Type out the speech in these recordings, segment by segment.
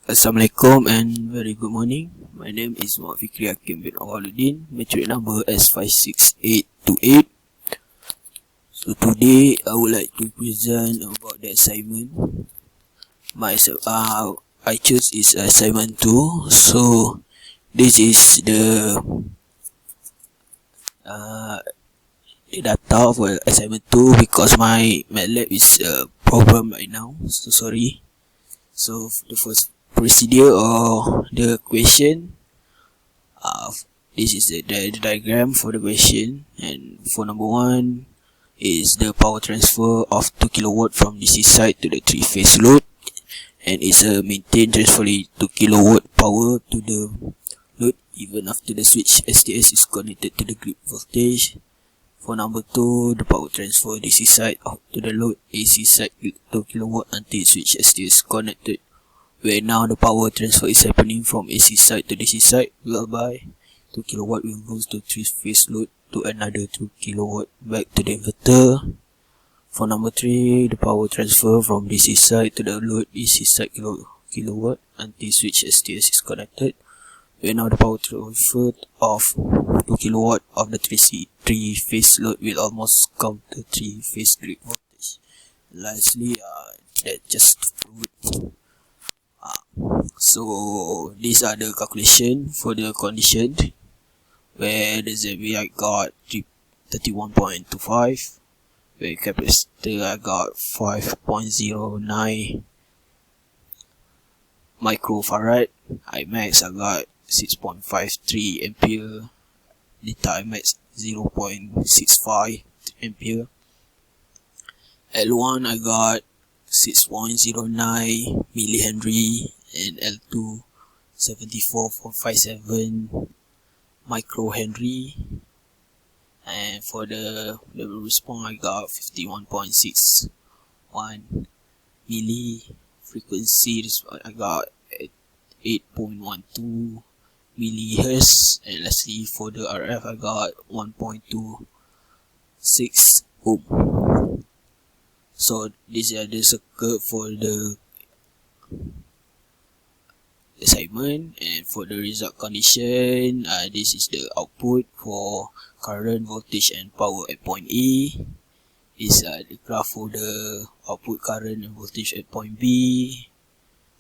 Assalamualaikum and very good morning. My name is Muhammad Fikri Hakim bin Awaluddin, metric number S56828. So today I would like to present about the assignment. I chose is assignment 2. So this is the data for assignment 2 because my MATLAB is a problem right now. So sorry. So the first procedure or the question, this is the diagram for the question, and for number 1 is the power transfer of 2 kilowatt from DC side to the 3-phase load, and it's a maintain transfer 2 kilowatt power to the load even after the switch STS is connected to the grid voltage. For number 2, the power transfer DC side to the load AC side 2 kilowatt until switch STS is connected, where now the power transfer is happening from AC side to DC side, whereby 2 kilowatt will go to 3-phase load to another 2 kilowatt back to the inverter. For number 3, the power transfer from DC side to the load AC side kilowatt until switch STS is connected, where now the power transfer of 2 kilowatt of the 3-phase load will almost come to 3-phase grid voltage. Lastly, that just proved. So these are the calculation for the condition, where the ZV I got 31.25, where capacitor I got 5.09 microfarad, Imax I got 6.53 ampere, data Imax 0.65 ampere, L1 I got 6.09 millihenry, and L2 74.57 microhenry, and for the response I got 51.61 milli. Frequency I got 8.12 millihertz, and lastly for the RF I got 1.26 ohm. So these are the circuit for the assignment, and for the result condition, this is the output for current, voltage and power at point A. This the graph for the output current and voltage at point B,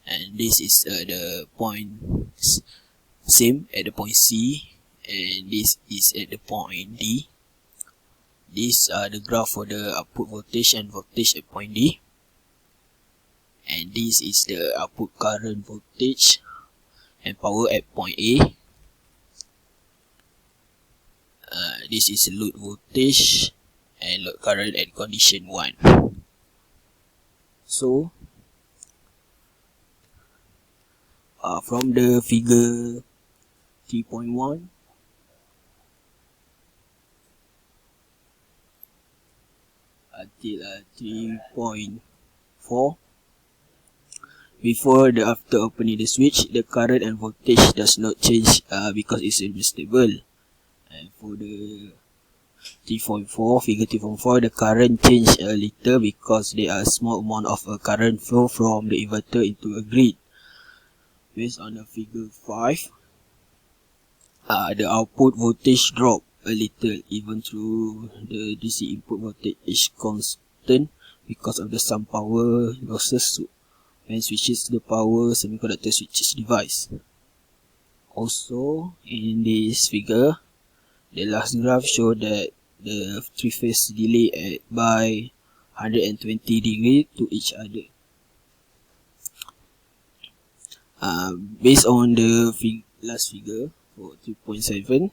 and this is the point same at the point C, and this is at the point D. These are the graph for the output voltage and voltage at point D, and this is the output current, voltage and power at point A. This is load voltage and load current at condition 1. So from the figure 3.1 until 3.4, before the after opening the switch, the current and voltage does not change because it's stable. And for the 3.4, figure 3.4, the current change a little because there are small amount of current flow from the inverter into a grid. Based on the figure 5, the output voltage drop a little even though the DC input voltage is constant because of the some power losses when switches the power semiconductor switches device. Also in this figure, the last graph showed that the 3-phase delay at by 120 degrees to each other. Based on the last figure for 3.7,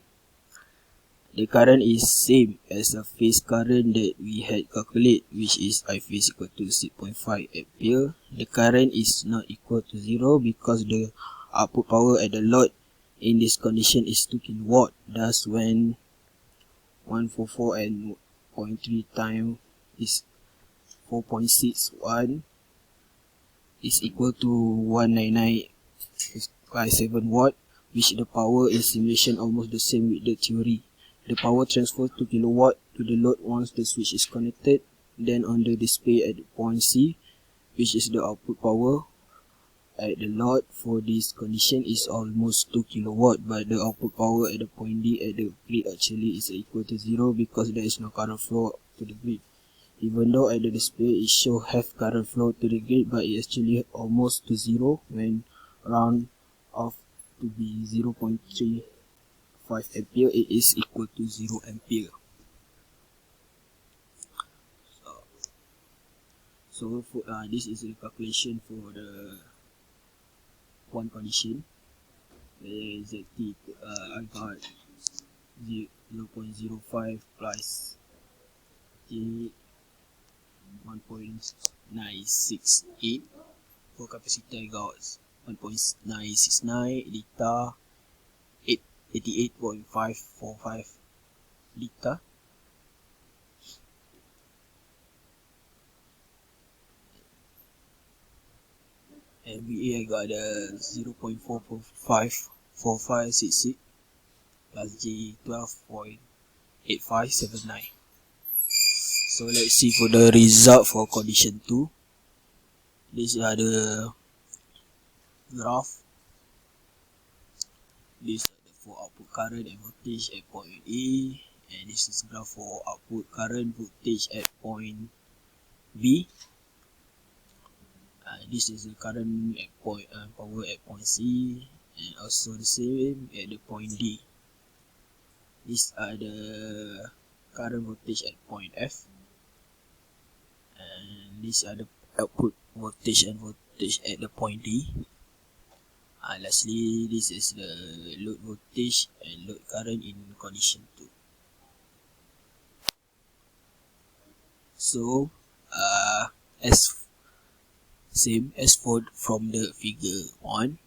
the current is same as the phase current that we had calculated, which is I phase equal to 6.5 ampere. The current is not equal to 0 because the output power at the load in this condition is 2 kilowatt. Thus, when 144 and 0.3 times is 4.61 is equal to 199.57 watt, which the power in simulation almost the same with the theory. The power transfers 2 kilowatt to the load once the switch is connected. Then on the display at point C, which is the output power, at the load for this condition is almost 2 kilowatt, but the output power at the point D at the grid actually is equal to 0 because there is no current flow to the grid. Even though at the display it shows half current flow to the grid, but it actually almost to 0 when round off to be 0.35 ampere, it is equal to 0 ampere. So for, this is the calculation for the one condition. ZT I got 0.05 plus T 1.968. For capacitor I got 1.969 liter, 88.545 liter. And VA I got 0.44546 plus J 12.8579. So let's see for the result for condition 2. These are the graph. These are the for output current and voltage at point A, and this is graph for output current voltage at point B. This is the current at point power at point C, and also the same at the point D. These are the current voltage at point F, and these are the output voltage and voltage at the point D. Lastly, this is the load voltage and load current in condition 2. So as same as for from the figure 1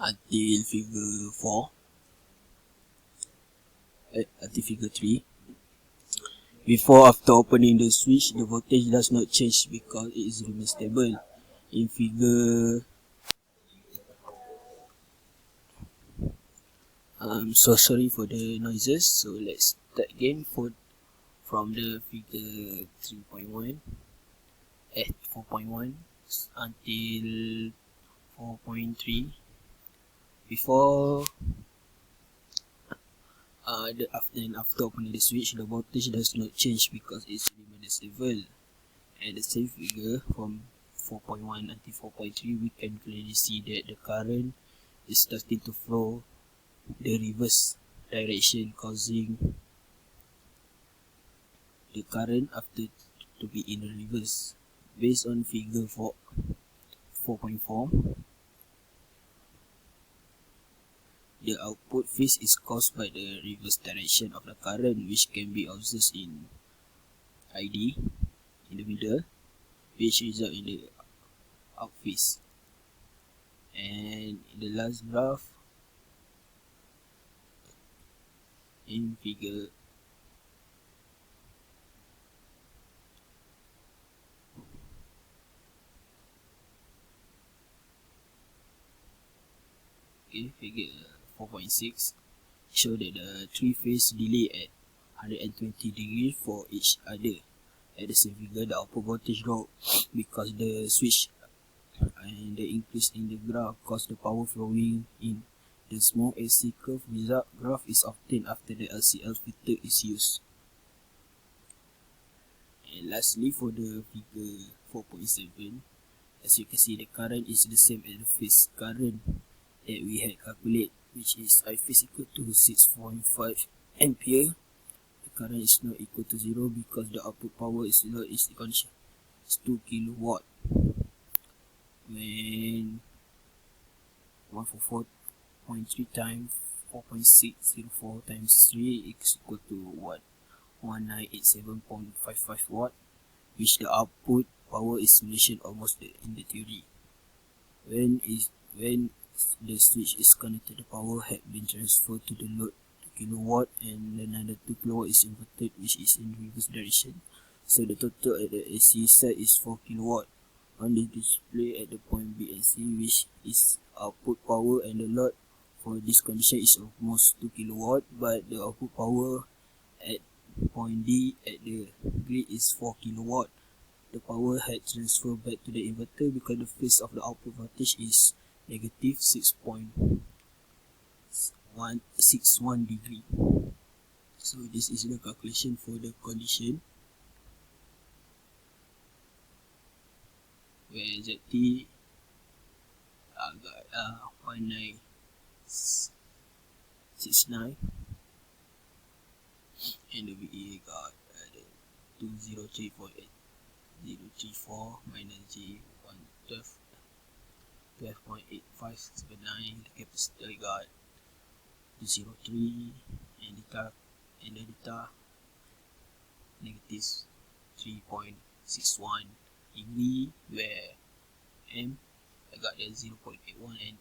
until figure 4, until figure 3. Before after opening the switch, the voltage does not change because it is remain stable. In figure, I'm so sorry for the noises. So let's start again from the figure 3.1 at 4.1 until 4.3. Before after opening the switch, the voltage does not change because it's remains stable. At the same figure from 4.1 until 4.3, we can clearly see that the current is starting to flow the reverse direction, causing the current after to be in the reverse. Based on figure 4.4, the output phase is caused by the reverse direction of the current, which can be observed in ID in the middle, which result in the out phase. And in the last graph, in figure 4.6 show that the three-phase delay at 120 degrees for each other. At the same figure, the output voltage drop because the switch and the increase in the graph caused the power flowing in. The small AC curve result graph is obtained after the LCL filter is used. And lastly, for the figure 4.7, as you can see, the current is the same as the phase current that we had calculated, which is I phase equal to 6.5 ampere. The current is not equal to 0 because the output power is low, is the condition is 2 kilowatt. When 144.3 times 4.604 times 3 is equal to what? 1987.55 watt, which the output power is simulation almost in the theory. When the switch is connected, the power had been transferred to the load 2 kilowatt, and another 2 kilowatt is inverted, which is in reverse direction. So the total at the AC side is 4 kilowatt. On the display at the point B and C, which is output power, and the load for this condition is almost 2 kilowatt, but the output power at point D at the grid is 4 kilowatt. the power had transferred back to the inverter because the phase of the output voltage is negative 6.161 degree. So this is the calculation for the condition where ZT got 1969 and the VA got 203.8034 minus G112 12.8579. The capacitor got 203 and the data negative 3.61 degree, where M I got the 0.81 and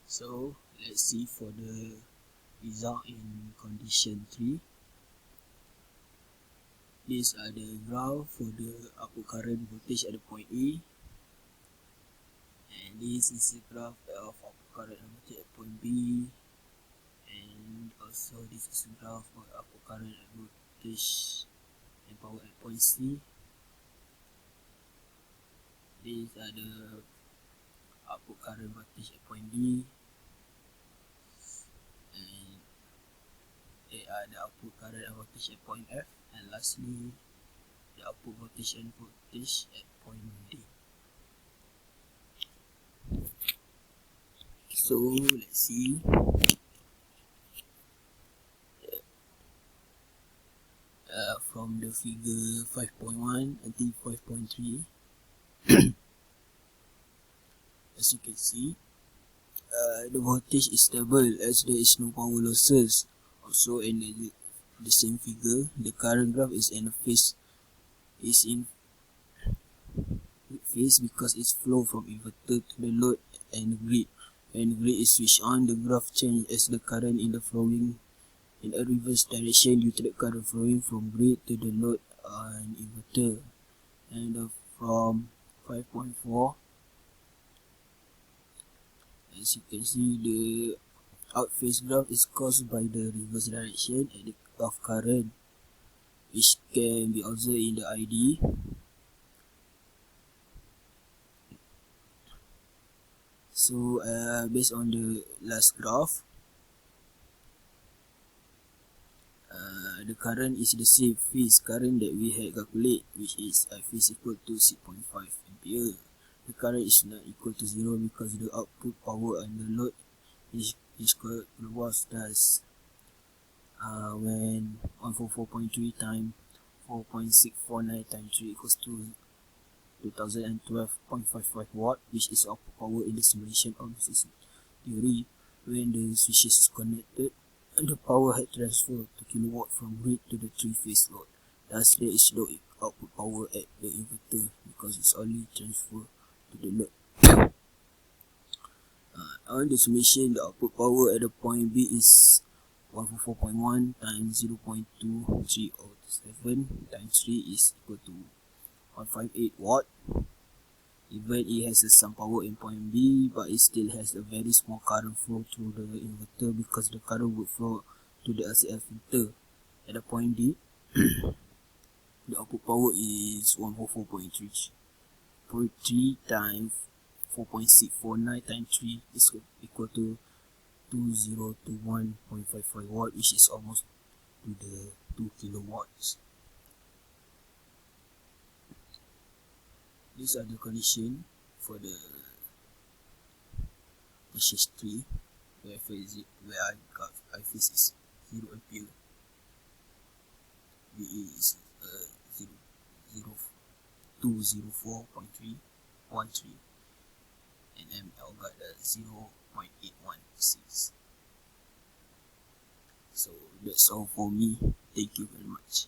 so let's see for the result in condition 3. These are the graph for the output current voltage at the point A, and this is the graph of output current voltage at point B, and also this is the graph for output current voltage and power at point C. These are the output current voltage at point D, and they are the output current and voltage at point F, and lastly the output voltage and voltage at point D. So let's see. From the figure 5.1 until 5.3, as you can see, the voltage is stable as there is no power losses. Also in the same figure, the current graph is in phase because it's flow from inverter to the load and grid. When the grid is switched on, the graph changes as the current in the flowing in a reverse direction due to the current flowing from grid to the load and inverter. And from 5.4, as you can see, the out-phase graph is caused by the reverse direction of current, which can be observed in the ID. So based on the last graph, the current is the same phase current that we had calculated, which is phase equal to 6.5 ampere. The current is not equal to 0 because the output power and the load is kilowatts. Thus, when 144.3 times 4.649 times 3 equals to 2012.55 watt, which is output power in the simulation of this theory. When the switch is connected, the power had transferred to kilowatt from grid to the three-phase load. Thus, there is no output power at the inverter because it's only transferred to the load. On the simulation, the output power at the point B is 144.1 times 0.2307 times 3 is equal to 158 watt. Even it has some power in point B, but it still has a very small current flow through the inverter because the current would flow to the LCL filter. At the point D, the output power is 144.3 times 4.649 times 3 is equal to 2021.55 watt, which is almost to the 2 kilowatts. These are the conditions for the phase 3, where I got phase is 0 ampere, VA is 204.313, and ML got 0.816. So that's all for me. Thank you very much.